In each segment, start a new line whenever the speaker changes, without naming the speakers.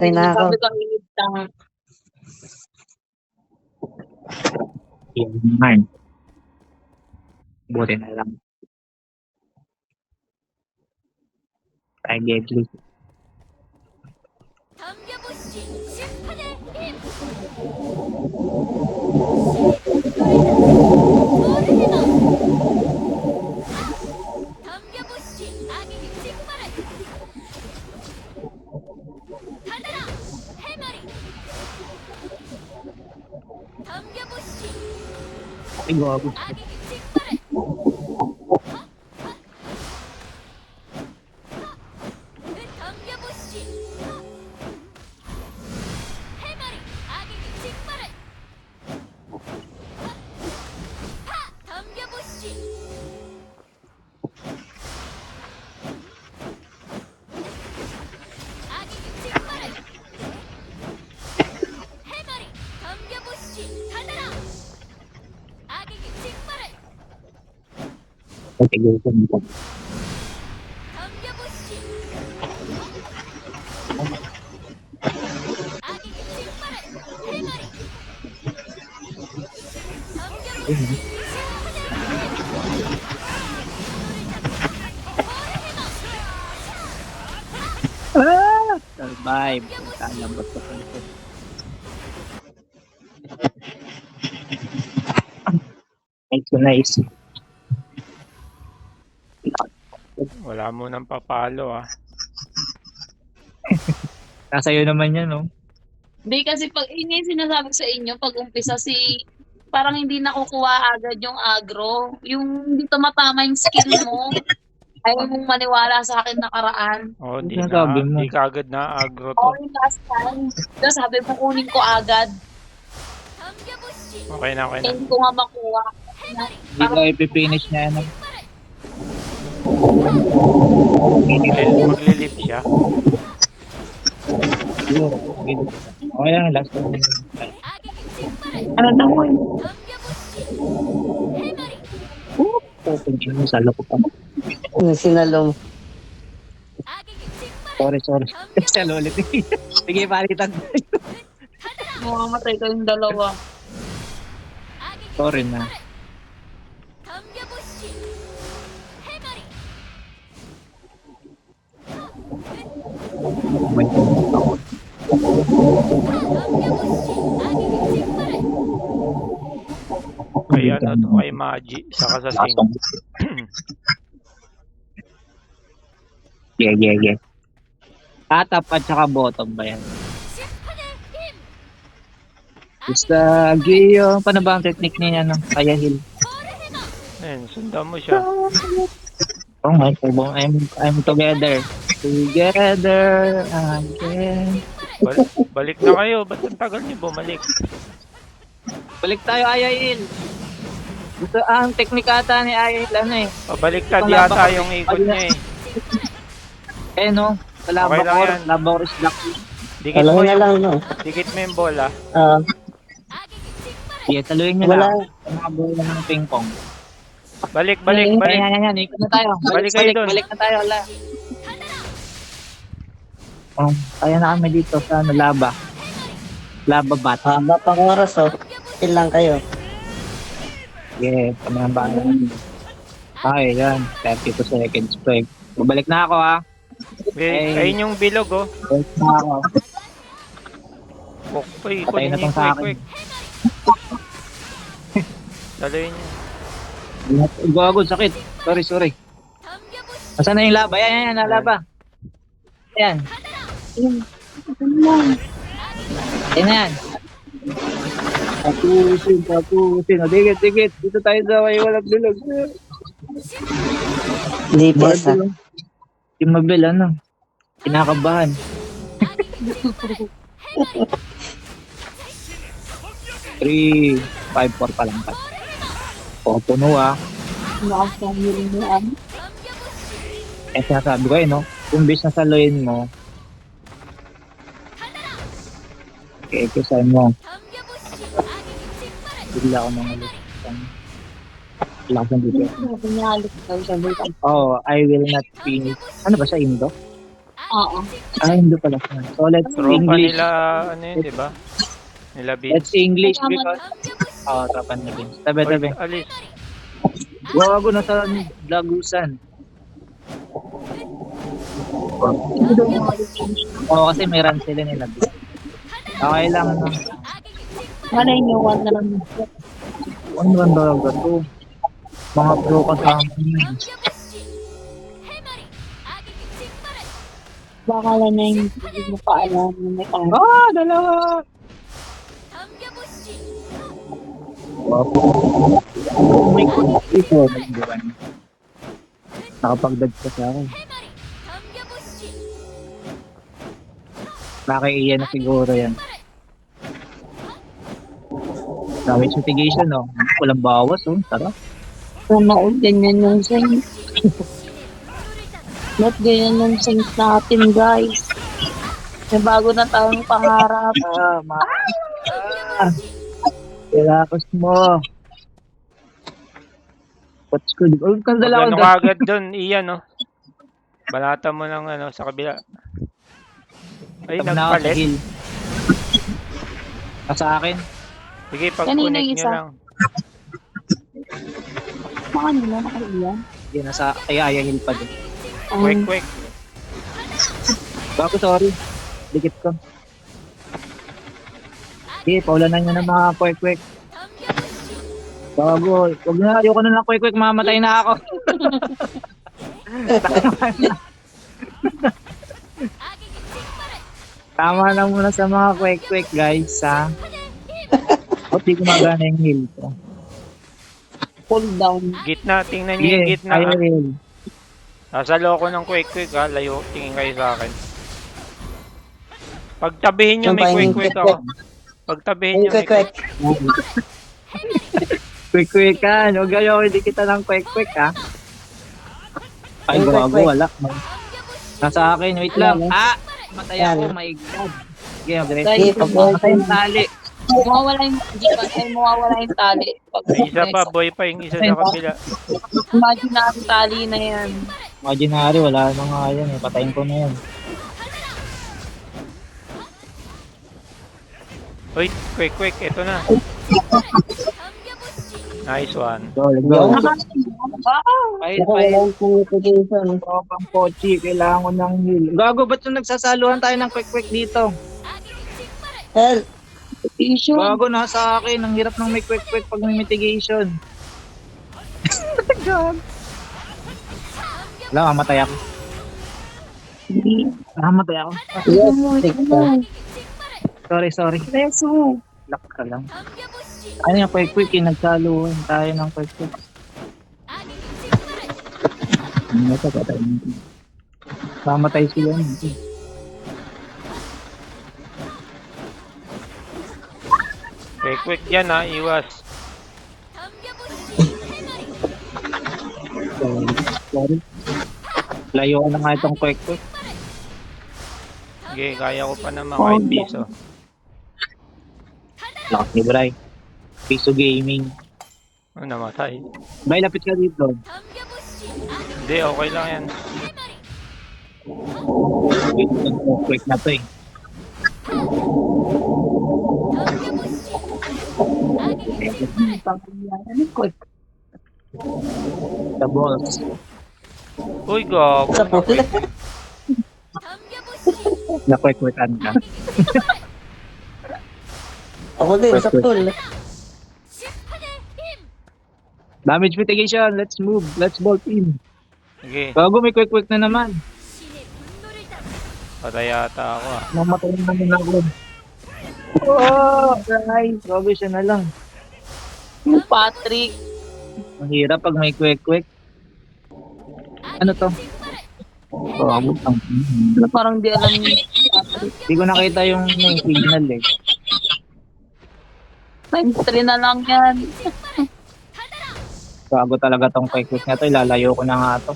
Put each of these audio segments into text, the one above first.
Ay na ako.
Sabi ko, init lang.
Yan naman. Buti na lang. Tayo deadly.
덤벼보시 심판의 힘 덤벼보시 악에게 직발을 받아라 해마리 덤벼보시
Ay, gago.
악에게 직발을 덤벼보시 해마리 악에게 직발을 덤벼보시 악에게 직발을 해마리 덤벼보시 받아라 악에게 직발을
Patigil ko nito.
덤벼보시 악에게 직발을 해마리 덤벼보시
Ah! Survive. Kalambot ko pa ito. Nice, nice.
Wala mo nang papalo ah.
Nasa iyo naman yan, no?
Hindi kasi pag ini sinasabi ko sa inyo, pag umpisa parang hindi nakukuha agad yung agro. Yung hindi tumatama yung skill mo. Ayaw mong maniwala sa akin nakaraan.
Oh,
Ano
di
sinasabi mo?
na. Di kagad na agro to.
Oo, yung last time. Tapos sabi mo, kunin ko agad.
덤벼보시
Okay na, okay na.
Hindi ko nga makuha.
Hindi ko ipipinish na yan.
Maglilip siya.
Siguro. Okay lang, last one.
악에게 직발을
Ano na mo?
덤벼보시 해마리
Open siya mo, salo ko pa.
Yung sinalong.
악에게 직발을
Sorry. Salo ulit. Sige, palitan.
Mamamatay kayong dalawa.
악에게
Sorry na.
덤벼보시 해마리
May tumulong ako.
덤벼보시 악에게 직발을
Kay ano to, kay Magi. Saka sa Sin.
Lasong. Yeah. Top at saka bottom ba yan?
심판의 힘
Basta, Gio, paano ba ang technique niya, ano? Kaya heal.
포르헤너
Ayun, sundan mo siya.
Oh my God, I'm together. Together again.
Balik na kayo. Ba't ang tagal niyo bumalik?
Balik tayo, Ayail. Gusto, ang technique ata ni Ayail, ano eh.
Pabaliktad yata yung ikot niya eh.
Eh, no? Sa lava
Okay lang
core,
yan.
lava core is black.
Dikit
Alam
mo
na
yung,
lang, no?
dikit mo yung bola.
악에게 직발을
Yeah, taluin niyo
Wala.
lang. Sa mga bola ng ping pong.
Balik.
Yan. Ikot na tayo.
Balik kayo dun.
Balik na tayo, wala. Kaya na kami dito sa ano, lava. Lava bat.
Haba pang oras, oh. Ilang kayo.
Yeah, pamambahan namin. Okay, yan. 32 seconds break. Babalik na ako, ha.
Wait, ayun yung bilog oh.
Babalik na ako.
Pukpoy,
Patay
kunin
na
niyo
tong sa
yung quick. Daloy niyo.
Gago, sakit. Sorry.
덤벼보시
Nasaan na yung lava? Yan, lava. Ayan. Ayan na yan. Tapusin. O, dikit. Dito tayo sa may walang bilog.
Lipes, ah.
Si Mabel, ano? Kinakabahan. 3, 5, 4 pa lang. O, puno ah. Eh, sinasabi ko no? Kung bis na saluin mo, i-exercise mo.
덤벼보시 악에게 직발을
Bigla ako nang ulit. Lakas ng dito.
Pinalik daw siya.
Oh, I will not finish. Ano ba sa Indo?
Oo.
Hindi pala. So, let's
Tropa
English.
nila, ano yun, di ba? Nila
Let's
Vince.
English
Tama
because... Oo, tropa nila Vince. Tabi.
Oy, alis.
Gawa ko na sa Lagusan. Oo, kasi may run sila nila. Okay lang, no?
Wala yung one na lang.
Ano ba talaga to? Mga pro kasama niya.
Baka lang na yung hindi mo pa alam na may tao.
Dalawa! Oh my God. Ito, nagbuwan. Nakapagdag ka sa akin. Nakaiiyan na siguro yan. Damage mitigation, no? Walang bawas, oh. Tara.
Manood ganyan yung sing. Not ganyan yung sing natin, guys. May bago na tayong pangarap.
Kailangan mo. What's good? Huwag kang dala
Ano
ko
ka agad doon, Ian, no? Balata mo ng ano, sa kabila. Ay, nagpalit.
Sa akin.
Sige,
Kanina
pag-connect
yung
nyo
isa.
lang.
Baka nila nakaiyan.
Hindi nasa kaya ayahil pa din.
Quick.
Bago, sorry. Dikit ko. Sige, paulanan nyo ng mga quick. Bago, huwag na, ayoko na lang quick, mamatay na ako. Tama na muna sa mga quick, guys, ha? Ba't di gumagana yung heal ko?
Pull down.
Gitna, tingnan nyo yung gitna.
ayaw
Ah.
heal.
Sasalo ko ng quick, ha. Layo, tingin kayo sa akin. Pagtabihin nyo, may quick ako. Pagtabihin nyo, may
Quick.
Quick, ha? Huwag ayaw, hindi kita ng quick, ha? Ay,
Quick.
gago, wala. Nasa akin, wait lang. Matay
Yan.
ako, my God. Sige, mag-rest.
Sige,
Matay yung tali.
Mawawala yung mawawala yung tali. Pag
May isa pa, boy pa yung isa sa kabila.
Imagine na ang tali na yan.
Imaginary, wala na nga yan, eh. Patayin ko na yan.
Uy, quick, ito na. Nice one.
So, let's go.
Wow!
Ay,
Walang communication.
tropang pochi, kailangan ko ng heal. Gago, ba't yung nagsasaluhan tayo ng quick dito?
Help!
Issue.
Gago, nasa akin. Ang hirap ng may quick pag may mitigation. God. Wala, mamatay ako. Mamatay ako.
Yes, take that.
Sorry.
Reso.
Lock ka lang. Ano yung quick yung nagsaluhan tayo ng quick. Ano ito, patay natin. Pamatay sila.
Quick yan, ha. Iwas.
Sorry. Layo ko na nga itong quick.
Sige, kaya ko pa naman kahit piso.
Lock ni Bray. Piso Gaming.
Oh, namatay.
Bray, lapit ka dito.
Hindi, okay lang yan.
Quick na to eh.
Quick.
The balls.
Uy, gago.
Sa pool.
Na-quick-quickan ka.
Ako din, sa pool.
Damage mitigation. Let's move. Let's ball team.
Sige,
Gago, may quick na naman.
patay yata ako, ah.
Mamatay na naman ako. Oh, guys. Gago siya na lang.
Yung Patrick.
Ang hirap pag may quick. Ano to? Gago.
Parang di alam ni Patrick.
Hindi ko nakita yung signal eh.
Times 3 na lang yan.
Gago talaga tong quick na to. Ilalayo ko na nga to.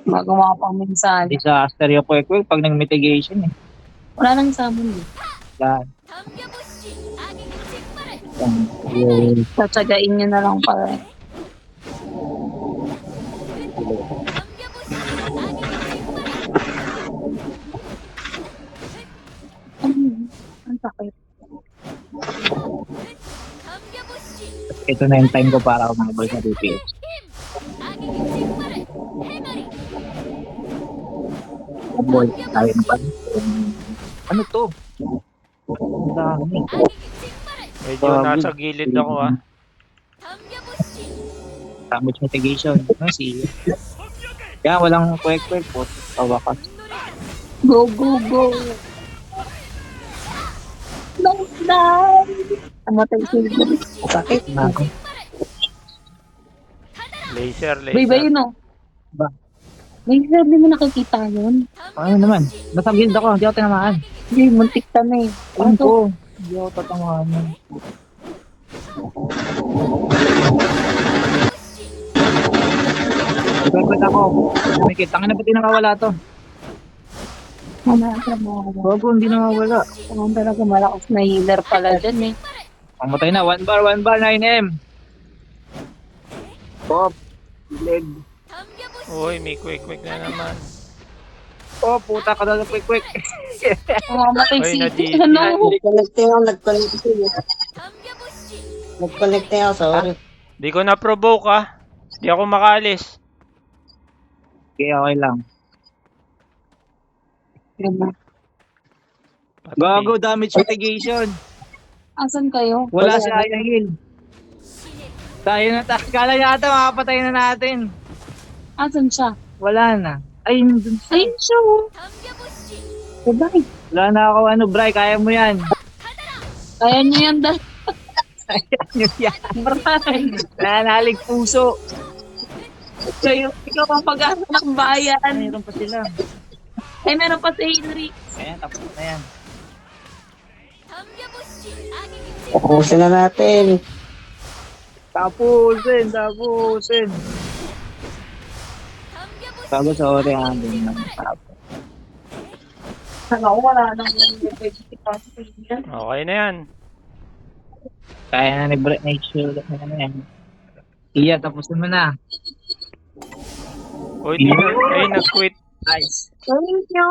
Magawa pang mensahe.
Disaster yung quick pag nag-mitigation eh.
Wala nang sabon eh.
Yan.
Satsagain nyo na lang pala. sakit.
감겨보시
Ito na yung time ko para umabol sa DPS.
힘 악의 깃발을 해마리
Boy, tayo na pa. Ano to? Ang dami.
악의 깃발을
Medyo nasa gilid ako ah.
감겨보시
Damage mitigation. Ano si... Kaya walang quick po. Tawakas.
Go, go, go. Lockdown! Amatay sila. Sakit.
Na,
Laser,
Bay ba
laser.
yun, oh?
Ba?
Bay, hindi mo nakikita yun.
ano naman? Nasa guild ako. Hindi ako tinamaan.
Hindi, muntik ka na eh.
Ano to? Hindi ako tatamaan. Ipagpag ako. Kumikit. Tangin na pati nakawala to.
Mamaya ka mo.
Bago, hindi nawawala.
Ang talaga malakas na healer pala dyan eh.
Pamatay na. 1 bar, 9M. Pop. Leg.
감겨보시
Uy, may quick na naman.
Oh, puta ka na quick.
Mamatay
Uy,
si...
nadi-
Ano?
Nag-connect ako, nag-connect ako.
감겨보시
Nag-connect ako, sorry.
Di ko na-provoke ah. Di ako makaalis.
Okay, okay lang.
Patay.
Gago, damage mitigation.
Asan kayo?
Wala si Aya Hill. Tayo na tayo. Kala yata makapatay na natin.
Asan siya?
Wala na. Ay, dun siya.
Ayun siya, oh.
감겨보시
Diba?
Wala na ako, Bray, kaya mo yan.
Kaya niyo yan dahil.
Kaya nyo yan.
Bray.
Nanalig puso.
Kayo, ikaw ang pag-asa ng bayan.
Mayroon pa sila.
Ay, meron pa si Henry.
Ayan, tapos na yan.
감겨보시 악의 깃발
Tapusin na natin.
Tapusin.
감겨보시
Bago sa ore, hanggang ng tapos.
Sana ko wala nang
Okay na yan.
Kaya na ni Bray, make sure na yan. Iya, tapusin mo na.
Uy, di na. Ay, nag-quit.
Nice.
Thank you.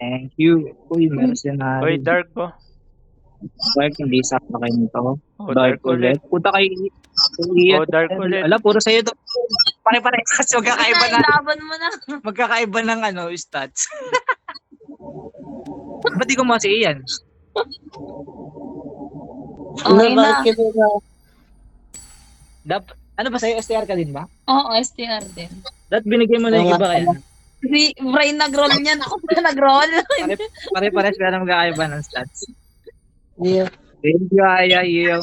Thank you. Uy, mercenary.
Uy, dark ko.
Dark, hindi sakto kayo nito.
Oh,
Dark
dark ulit.
ulit. Puta kay Iya.
Oh, dark ulit.
Ala, puro sa'yo to. Pare-pare kasi magkakaiba na.
Laban mo na.
Magkakaiba ng stats. Ba't di ko mga si Ian?
Okay na.
Bakit na?
Ano ba sa'yo? STR ka din ba?
Oo, STR din.
Dapat binigay mo na yung
Oo
iba
nga.
kaya.
Si Brian nag-roll niyan. Ako pa nag-roll.
Pare-pares pero magkakaiba ng stats.
Yeah.
Thank you, Aya.